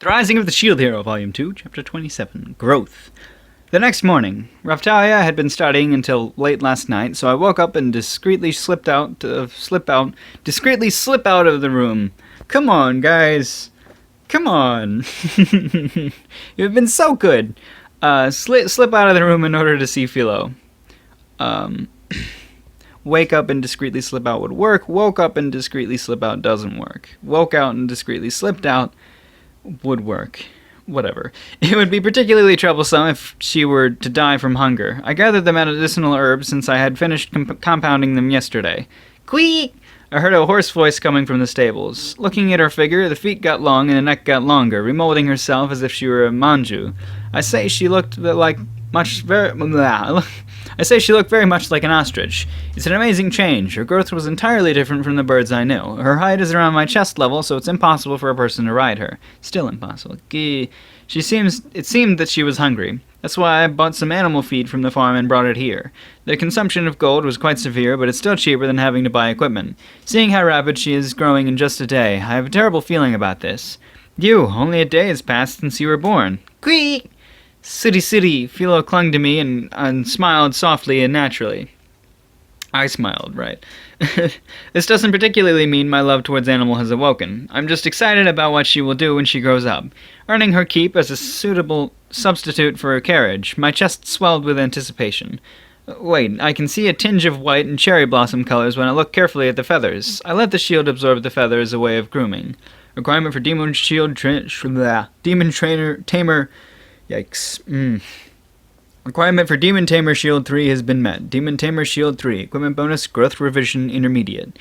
The Rising of the Shield Hero, Volume 2, Chapter 27, Growth. The next morning, Raftalia had been studying until late last night, so I woke up and discreetly slip out of the room. Come on, guys. Come on. You've been so good. Slip out of the room in order to see Philo. Wake up and discreetly slip out would work. Woke up and discreetly slip out doesn't work. Woke out and discreetly slipped out would work. Whatever. It would be particularly troublesome if she were to die from hunger. I gathered the medicinal herbs since I had finished compounding them yesterday. Queek! I heard a hoarse voice coming from the stables. Looking at her figure, the feet got long and the neck got longer, remolding herself as if she were a manju. I say she looked very much like an ostrich. It's an amazing change. Her growth was entirely different from the birds I knew. Her height is around my chest level, so it's impossible for a person to ride her. Still impossible. It seemed that she was hungry. That's why I bought some animal feed from the farm and brought it here. The consumption of gold was quite severe, but it's still cheaper than having to buy equipment. Seeing how rapid she is growing in just a day, I have a terrible feeling about this. Only a day has passed since you were born. Queek! City, Philo clung to me and smiled softly and naturally. I smiled, right. This doesn't particularly mean my love towards Animal has awoken. I'm just excited about what she will do when she grows up. Earning her keep as a suitable substitute for her carriage, my chest swelled with anticipation. Wait, I can see a tinge of white and cherry blossom colors when I look carefully at the feathers. I let the shield absorb the feather as a way of grooming. Requirement for Demon Tamer... Yikes. Requirement for Demon Tamer Shield 3 has been met. Demon Tamer Shield 3. Equipment bonus, growth revision, intermediate.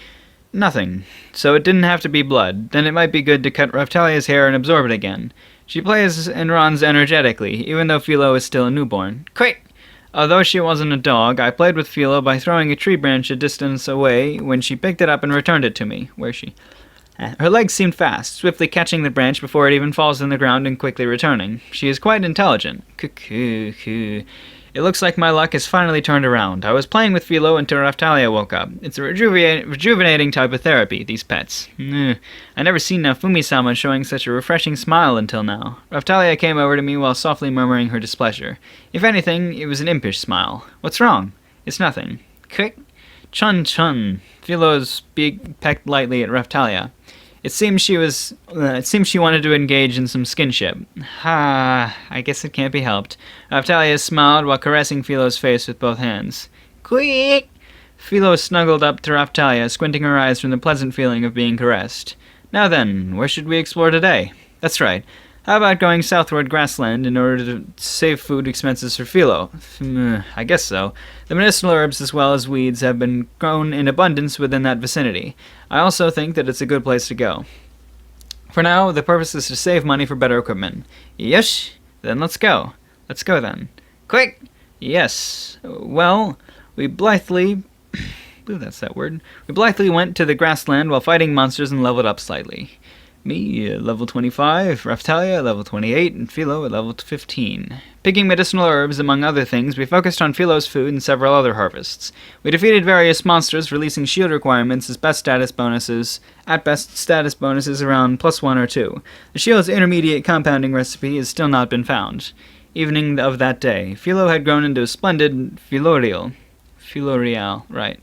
Nothing. So it didn't have to be blood. Then it might be good to cut Raftalia's hair and absorb it again. She plays and runs energetically, even though Philo is still a newborn. Quick! Although she wasn't a dog, I played with Philo by throwing a tree branch a distance away when she picked it up and returned it to me. Where is she? Her legs seemed fast, swiftly catching the branch before it even falls in the ground and quickly returning. She is quite intelligent. Cuckoo. It looks like my luck has finally turned around. I was playing with Philo until Raftalia woke up. It's a rejuvenating type of therapy, these pets. I never seen Nafumi-sama showing such a refreshing smile until now. Raftalia came over to me while softly murmuring her displeasure. If anything, it was an impish smile. What's wrong? It's nothing. Quick. Chun. Philo's beak pecked lightly at Raftalia. It seems she wanted to engage in some skinship. I guess it can't be helped. Raftalia smiled while caressing Philo's face with both hands. Quick! Philo snuggled up to Raftalia, squinting her eyes from the pleasant feeling of being caressed. Now then, where should we explore today? That's right. How about going southward grassland in order to save food expenses for Philo? I guess so. The medicinal herbs as well as weeds have been grown in abundance within that vicinity. I also think that it's a good place to go. For now, the purpose is to save money for better equipment. Yes? Then let's go. Let's go then. Quick! Yes. Well, we blithely... that's that word. We blithely went to the grassland while fighting monsters and leveled up slightly. Me, level 25, Raftalia, level 28, and Philo at level 15. Picking medicinal herbs, among other things, we focused on Philo's food and several other harvests. We defeated various monsters, releasing shield requirements as best status bonuses, around +1 or 2. The shield's intermediate compounding recipe has still not been found. Evening of that day, Philo had grown into a splendid Philorial, right.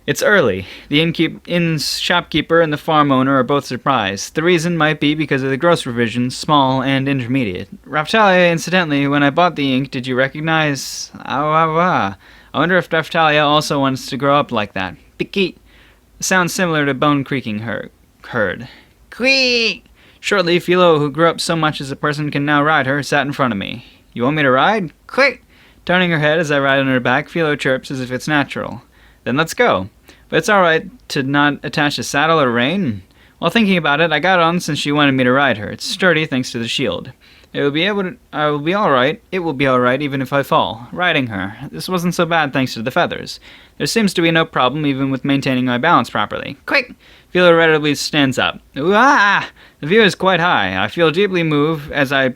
It's early. The inn's shopkeeper and the farm owner are both surprised. The reason might be because of the gross revisions, small and intermediate. Raftalia, incidentally, when I bought the ink, did you recognize... I wonder if Raftalia also wants to grow up like that. Piki. Sounds similar to bone creaking heard. Queek! Shortly, Philo, who grew up so much as a person can now ride her, sat in front of me. You want me to ride? Quick! Turning her head as I ride on her back, Philo chirps as if it's natural. Then let's go. But it's alright to not attach a saddle or rein. While thinking about it, I got on since she wanted me to ride her. It's sturdy thanks to the shield. I will be alright. It will be alright even if I fall. Riding her. This wasn't so bad thanks to the feathers. There seems to be no problem even with maintaining my balance properly. Quick! Philo readily stands up. The view is quite high. I feel deeply moved as I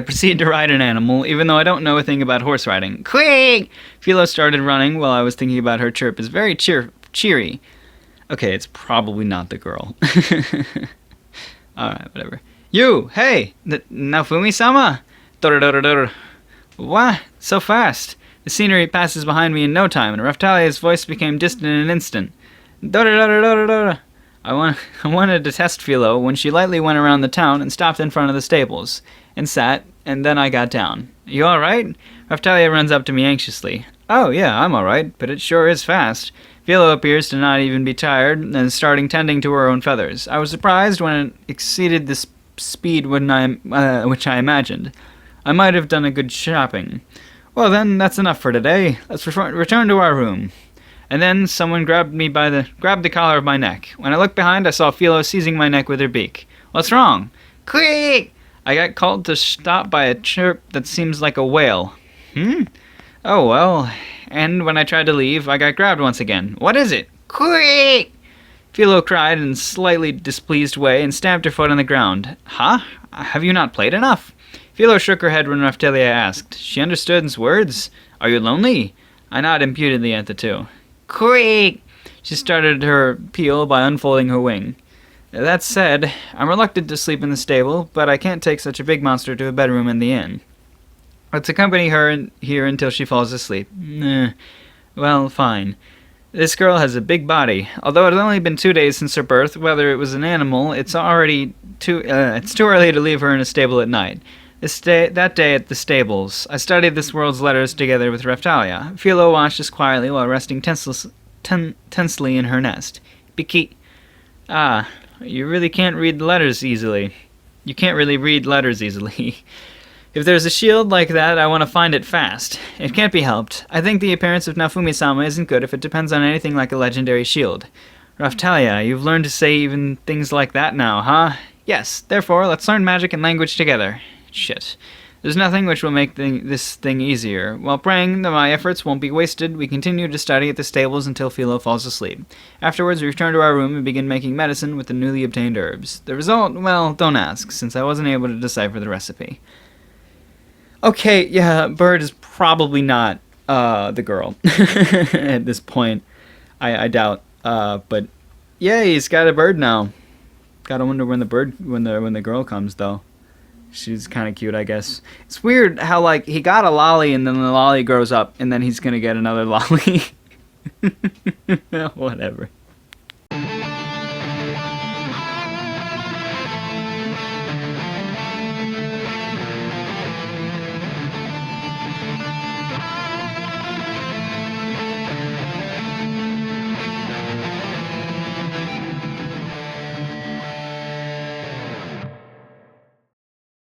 proceed to ride an animal, even though I don't know a thing about horse riding. Quick! Philo started running while I was thinking about her chirp is very cheery. Okay, it's probably not the girl. Alright, whatever. You! Hey! Naofumi-sama! Dororororor. What? So fast? The scenery passes behind me in no time, and Raftalia's voice became distant in an instant. Dororororor. I wanted to test Philo when she lightly went around the town and stopped in front of the stables, and sat, and then I got down. You alright? Raftalia runs up to me anxiously. Oh, yeah, I'm alright, but it sure is fast. Philo appears to not even be tired, and is starting tending to her own feathers. I was surprised when it exceeded the speed which I imagined. I might have done a good shopping. Well then, that's enough for today. Let's return to our room. And then someone grabbed the collar of my neck. When I looked behind, I saw Philo seizing my neck with her beak. What's wrong? Quick! I got called to stop by a chirp that seems like a wail. Oh well. And when I tried to leave, I got grabbed once again. What is it? Quick! Philo cried in a slightly displeased way and stamped her foot on the ground. Huh? Have you not played enough? Philo shook her head when Raftalia asked. She understood his words. Are you lonely? I nodded impudently at the two. Quick! She started her appeal by unfolding her wing. That said, I'm reluctant to sleep in the stable, but I can't take such a big monster to a bedroom in the inn. Let's accompany her here until she falls asleep. Well, fine. This girl has a big body. Although it had only been 2 days since her birth, whether it was an animal, it's too early to leave her in a stable at night. That day at the stables, I studied this world's letters together with Raftalia. Philo watched us quietly while resting tensely in her nest. Biki. Ah, you really can't read the letters easily. You can't really read letters easily. If there's a shield like that, I want to find it fast. It can't be helped. I think the appearance of Naofumi-sama isn't good if it depends on anything like a legendary shield. Raftalia, you've learned to say even things like that now, huh? Yes, therefore, let's learn magic and language together. Shit. There's nothing which will make this thing easier. While praying that my efforts won't be wasted, we continue to study at the stables until Philo falls asleep. Afterwards, we return to our room and begin making medicine with the newly obtained herbs. The result, well, don't ask, since I wasn't able to decipher the recipe. Okay, yeah, Bird is probably not the girl at this point. I doubt. But yeah, he's got a bird now. Gotta wonder when the girl comes though. She's kind of cute, I guess. It's weird how like he got a lolly and then the lolly grows up and then he's gonna get another lolly. Whatever.